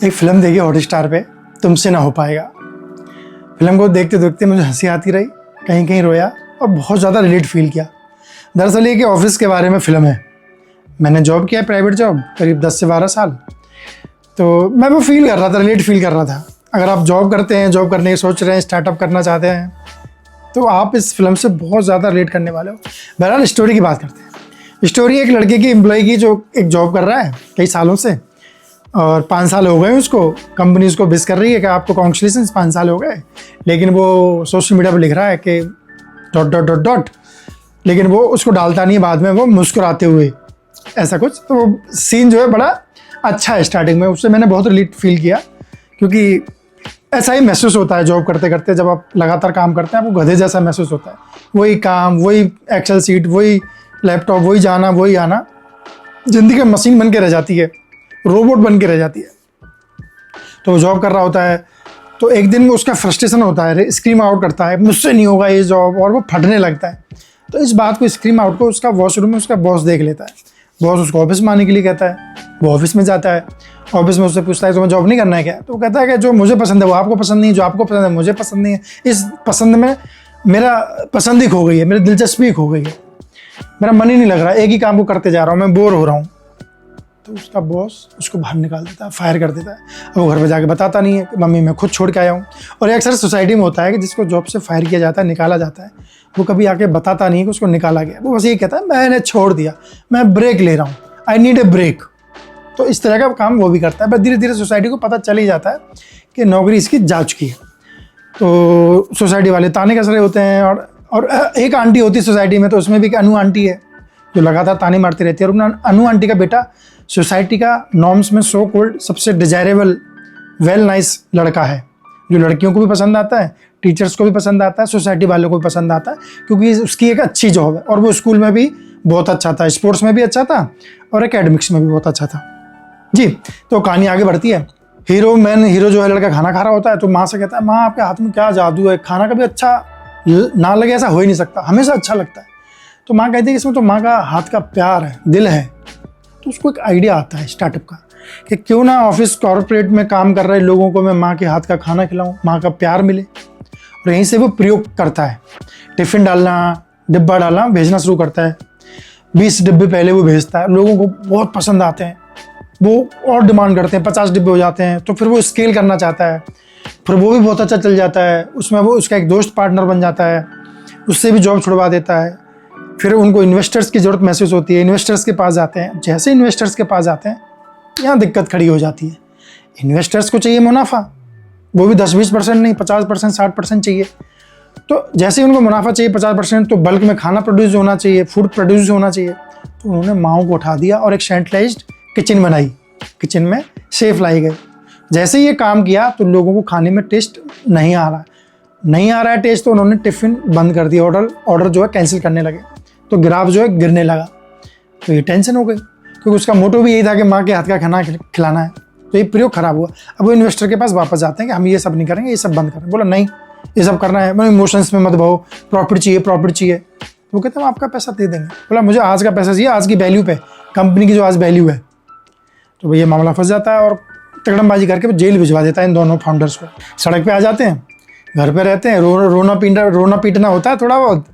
एक फिल्म देखी हॉटस्टार पे, तुमसे ना हो पाएगा। फिल्म को देखते देखते मुझे हंसी आती रही, कहीं कहीं रोया और बहुत ज़्यादा रिलेट फील किया। दरअसल ये कि ऑफिस के बारे में फ़िल्म है। मैंने जॉब किया, प्राइवेट जॉब, करीब 10 से 12 साल। तो मैं वो फील कर रहा था, रिलेट फील कर रहा था। अगर आप जॉब करते हैं, जॉब करने की सोच रहे हैं, स्टार्टअप करना चाहते हैं, तो आप इस फिल्म से बहुत ज़्यादा रिलेट करने वाले हो। बहरहाल स्टोरी की बात करते हैं। स्टोरी एक लड़के की, एम्प्लॉय की, जो एक जॉब कर रहा है कई सालों से, और 5 साल हो गए उसको। कंपनी उसको विश कर रही है कि आपको कॉन्ग्रेचुलेशन, 5 साल हो गए, लेकिन वो सोशल मीडिया पर लिख रहा है कि ... लेकिन वो उसको डालता नहीं है बाद में, वो मुस्कुराते हुए, ऐसा कुछ। तो वो सीन जो है बड़ा अच्छा है स्टार्टिंग में, उससे मैंने बहुत रिलेट फील किया, क्योंकि ऐसा ही महसूस होता है जॉब करते करते। जब आप लगातार काम करते हैं, आपको गधे जैसा महसूस होता है। वही काम, वही एक्सेल सीट, वही लैपटॉप, वही जाना, वही आना। ज़िंदगी मशीन बन के रह जाती है, रोबोट बन के रह जाती है। तो वो जॉब कर रहा होता है, तो एक दिन में उसका फ्रस्ट्रेशन होता है, स्क्रीम आउट करता है, मुझसे नहीं होगा ये जॉब, और वो फटने लगता है। तो इस बात को, स्क्रीम आउट को, उसका वॉशरूम में उसका बॉस देख लेता है। बॉस उसको ऑफिस में आने के लिए कहता है। वो ऑफिस में जाता है, ऑफिस में उससे पूछता है तुम्हें जॉब नहीं करना है क्या? तो वो कहता है कि जो मुझे पसंद है वो आपको पसंद नहीं है, जो आपको पसंद है मुझे पसंद नहीं है। इस पसंद में मेरा पसंद ही खो गई है, मेरी दिलचस्पी खो गई है, मेरा मन ही नहीं लग रहा, एक ही काम को करते जा रहा हूँ, मैं बोर हो रहा हूँ। तो उसका बॉस उसको बाहर निकाल देता है, फायर कर देता है। अब वो घर पे जाके बताता नहीं है कि मम्मी मैं खुद छोड़ के आया हूँ। और ये अक्सर सोसाइटी में होता है कि जिसको जॉब से फायर किया जाता है, निकाला जाता है, वो कभी आके बताता नहीं है कि उसको निकाला गया। वो बस यही कहता है मैंने छोड़ दिया, मैं ब्रेक ले रहा हूँ, आई नीड ए ब्रेक। तो इस तरह का काम वो भी करता है। बस धीरे धीरे सोसाइटी को पता चल ही जाता है कि नौकरी इसकी जा चुकी है। तो सोसाइटी वाले ताने कसरे होते हैं। और एक आंटी होती है सोसाइटी में, तो उसमें भी एक अनु आंटी है जो लगातार ताने मारती रहती है। और अनु आंटी का बेटा सोसाइटी का नॉर्म्स में सो कॉल्ड सबसे डिजायरेबल, वेल नाइस लड़का है, जो लड़कियों को भी पसंद आता है, टीचर्स को भी पसंद आता है, सोसाइटी वालों को भी पसंद आता है, क्योंकि उसकी एक अच्छी जॉब है। और वो स्कूल में भी बहुत अच्छा था, स्पोर्ट्स में भी अच्छा था, और एकेडमिक्स में भी बहुत अच्छा था जी। तो कहानी आगे बढ़ती है। हीरो जो है, लड़का खाना खा रहा होता है, तो माँ से कहता है माँ आपके हाथ में क्या जादू है, खाना कभी अच्छा ना लगे ऐसा हो ही नहीं सकता, हमेशा अच्छा लगता है। तो माँ कहती है इसमें तो माँ का हाथ का प्यार है, दिल है। तो उसको एक आइडिया आता है स्टार्टअप का कि क्यों ना ऑफिस कॉर्पोरेट में काम कर रहे लोगों को मैं माँ के हाथ का खाना खिलाऊं, माँ का प्यार मिले। और यहीं से वो प्रयोग करता है, टिफ़िन डालना, डिब्बा डालना, भेजना शुरू करता है। 20 डिब्बे पहले वो भेजता है, लोगों को बहुत पसंद आते हैं, वो और डिमांड करते हैं, 50 डिब्बे हो जाते हैं। तो फिर वो स्केल करना चाहता है, फिर वो भी बहुत अच्छा चल जाता है। उसमें वो उसका एक दोस्त पार्टनर बन जाता है, उससे भी जॉब छुड़वा देता है। फिर उनको इन्वेस्टर्स की ज़रूरत महसूस होती है, इन्वेस्टर्स के पास जाते हैं। जैसे इन्वेस्टर्स के पास जाते हैं, यहाँ दिक्कत खड़ी हो जाती है। इन्वेस्टर्स को चाहिए मुनाफा, वो भी 10-20% नहीं, 50%, 60% चाहिए। तो जैसे ही उनको मुनाफा चाहिए 50%, तो बल्क में खाना प्रोड्यूस होना चाहिए, फूड प्रोड्यूस होना चाहिए। तो उन्होंने माओ को उठा दिया और एक सेंट्रलाइज्ड किचन बनाई। किचन में शेफ लाई गए। जैसे ही ये काम किया तो लोगों को खाने में टेस्ट नहीं आ रहा है टेस्ट। तो उन्होंने टिफ़िन बंद कर दिया, ऑर्डर जो है कैंसिल करने लगे। तो ग्राफ जो है गिरने लगा। तो ये टेंशन हो गई, क्योंकि उसका मोटो भी यही था कि माँ के हाथ का खाना खिलाना है। तो ये प्रयोग खराब हुआ। अब वो इन्वेस्टर के पास वापस जाते हैं कि हम ये सब नहीं करेंगे, ये सब बंद करें। बोला नहीं, ये सब करना है, मैं इमोशंस में मत बहो, प्रॉफिट चाहिए। तो वो कहते हैं हम आपका पैसा दे देंगे। बोला मुझे आज का पैसा चाहिए, आज की वैल्यू पे, कंपनी की जो आज वैल्यू है। तो भैया मामला फंस जाता है और तगड़मबाजी करके वो जेल भिजवा देता है इन दोनों फाउंडर्स को। सड़क पे आ जाते हैं, घर पे रहते हैं, रोना पीटना होता है थोड़ा बहुत।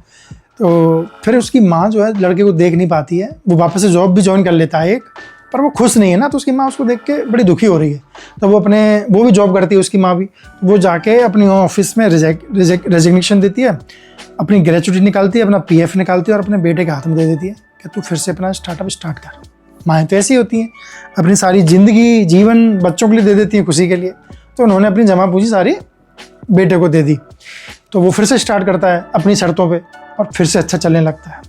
तो फिर उसकी माँ जो है लड़के को देख नहीं पाती है, वो वापस से जॉब भी ज्वाइन कर लेता है एक, पर वो खुश नहीं है ना। तो उसकी माँ उसको देख के बड़ी दुखी हो रही है। तो वो भी जॉब करती है, उसकी माँ भी। तो वो जाके अपनी ऑफिस में रेजिग्नेशन देती है, अपनी ग्रेचुटी निकालती है, अपना PF निकालती है और अपने बेटे के हाथ में दे देती है कि तू फिर से अपना स्टार्टअप स्टार्ट कर। माएँ तो ऐसी होती हैं, अपनी सारी ज़िंदगी जीवन बच्चों के लिए दे देती हैं, खुशी के लिए। तो उन्होंने अपनी जमा पूंजी सारी बेटे को दे दी। तो वो फिर से स्टार्ट करता है अपनी शर्तों पे, और फिर से अच्छा चलने लगता है।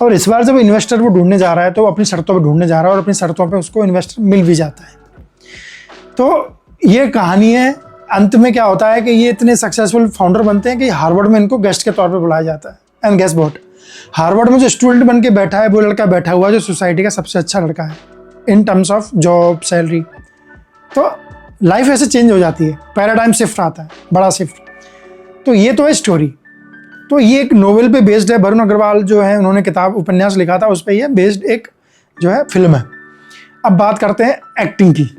और इस बार जब इन्वेस्टर वो ढूंढने जा रहा है, तो वो अपनी शर्तों पे ढूंढने जा रहा है, और अपनी शर्तों पे उसको इन्वेस्टर मिल भी जाता है। तो ये कहानी है। अंत में क्या होता है कि ये इतने सक्सेसफुल फाउंडर बनते हैं कि हार्वर्ड में इनको गेस्ट के तौर पर बुलाया जाता है। एंड गेस व्हाट, हार्वर्ड में जो स्टूडेंट बन के बैठा है, वो लड़का बैठा हुआ जो सोसाइटी का सबसे अच्छा लड़का है in terms of job, salary. तो लाइफ ऐसे चेंज हो जाती है, पैराडाइम शिफ्ट आता है, बड़ा शिफ्ट। तो ये तो है स्टोरी। तो ये एक नोवेल पे बेस्ड है। वरुण अग्रवाल जो है, उन्होंने किताब उपन्यास लिखा था, उस पर ये बेस्ड एक जो है फिल्म है। अब बात करते हैं एक्टिंग की।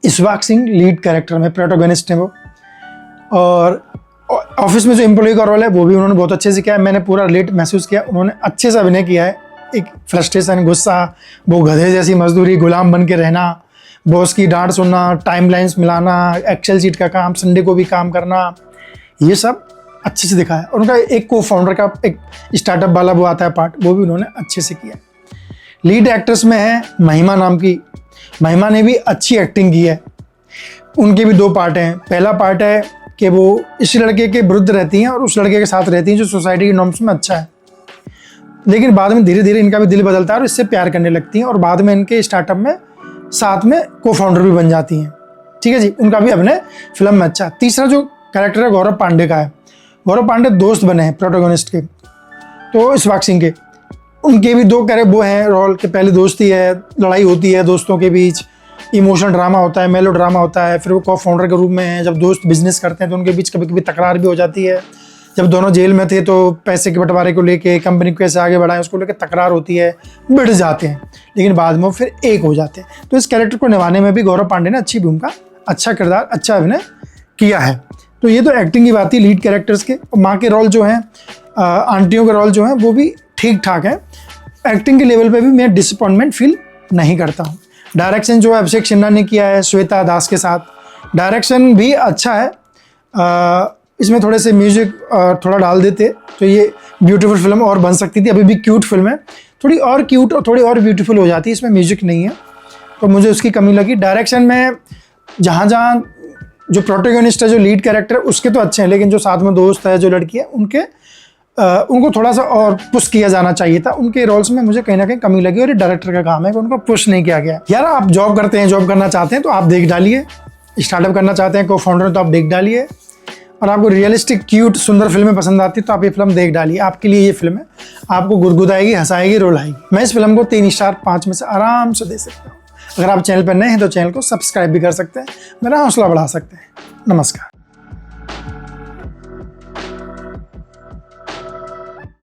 इशफाक सिंह लीड कैरेक्टर में प्रोटोगनिस्ट है वो, और ऑफिस में जो एम्प्लॉय का रोल है वो भी उन्होंने बहुत अच्छे से किया है। मैंने पूरा रिलेट महसूस किया, उन्होंने अच्छे से अभिनय किया है। एक फ्रस्ट्रेशन, गुस्सा, वो गधे जैसी मजदूरी, गुलाम बन के रहना, बॉस की डांट सुनना, टाइमलाइंस मिलाना, एक्सेल शीट का काम, संडे को भी काम करना, ये सब अच्छे से दिखाया। और उनका एक को फाउंडर का एक स्टार्टअप वाला वो आता है पार्ट, वो भी उन्होंने अच्छे से किया। लीड एक्ट्रेस में है महिमा नाम की, महिमा ने भी अच्छी एक्टिंग की है। उनके भी 2 पार्ट हैं। पहला पार्ट है कि वो इस लड़के के विरुद्ध रहती हैं और उस लड़के के साथ रहती हैं जो सोसाइटी की नॉर्म्स में अच्छा है, लेकिन बाद में धीरे धीरे इनका भी दिल बदलता है और इससे प्यार करने लगती हैं, और बाद में इनके स्टार्टअप में साथ में को फाउंडर भी बन जाती हैं। ठीक है जी, उनका भी अभिनय फिल्म में अच्छा। तीसरा जो कैरेक्टर है गौरव पांडे का है। गौरव पांडे दोस्त बने हैं प्रोटोगनिस्ट के, तो इशफाक सिंह के, उनके भी 2 कैरेक्टर वो हैं रोल के। पहले दोस्ती है, लड़ाई होती है दोस्तों के बीच, इमोशनल ड्रामा होता है, मेलो ड्रामा होता है। फिर वो को फाउंडर के रूप में हैं, जब दोस्त बिजनेस करते हैं तो उनके बीच कभी कभी तकरार भी हो जाती है। जब दोनों जेल में थे तो पैसे के बंटवारे को लेके, कंपनी को कैसे आगे बढ़ाएं उसको लेकर तकरार होती है, बिड़ जाते हैं, लेकिन बाद में वो फिर एक हो जाते हैं। तो इस कैरेक्टर को निभाने में भी गौरव पांडे ने अच्छी भूमिका, अच्छा किरदार, अच्छा अभिनय किया है। तो ये तो एक्टिंग की बात थी लीड कैरेक्टर्स के। माँ के रोल जो हैं, आंटियों के रोल जो हैं, वो भी ठीक ठाक है। एक्टिंग के लेवल पे भी मैं डिसअपॉइंटमेंट फील नहीं करता हूँ। डायरेक्शन जो है अभिषेक सिन्हा ने किया है श्वेता दास के साथ, डायरेक्शन भी अच्छा है। इसमें थोड़े से म्यूजिक थोड़ा डाल देते तो ये ब्यूटीफुल फिल्म और बन सकती थी। अभी भी क्यूट फिल्म है, थोड़ी और क्यूट और थोड़ी और ब्यूटीफुल हो जाती है। इसमें म्यूजिक नहीं है तो मुझे उसकी कमी लगी। डायरेक्शन में जहाँ जहाँ जो प्रोटोगनिस्ट है, जो लीड कैरेक्टर है, उसके तो अच्छे हैं, लेकिन जो साथ में दोस्त है, जो लड़की है, उनको थोड़ा सा और पुश किया जाना चाहिए था। उनके रोल्स में मुझे कहीं ना कहीं कमी लगी और ये डायरेक्टर का काम है कि उनको पुश नहीं किया गया। यार आप जॉब करते हैं, जॉब करना चाहते हैं तो आप देख डालिए, स्टार्टअप करना चाहते हैं को फाउंडर तो आप देख डालिए, और आपको रियलिस्टिक क्यूट सुंदर फिल्में पसंद आती है तो आप ये फिल्म देख डालिए। आपके लिए ये फिल्म है, आपको गुदगुदाएगी, हंसाएगी, रुलाएगी। मैं इस फिल्म को 3 स्टार 5 में से आराम से दे सकता हूँ। अगर आप चैनल पर नए हैं तो चैनल को सब्सक्राइब भी कर सकते हैं, मेरा हौसला बढ़ा सकते हैं। नमस्कार।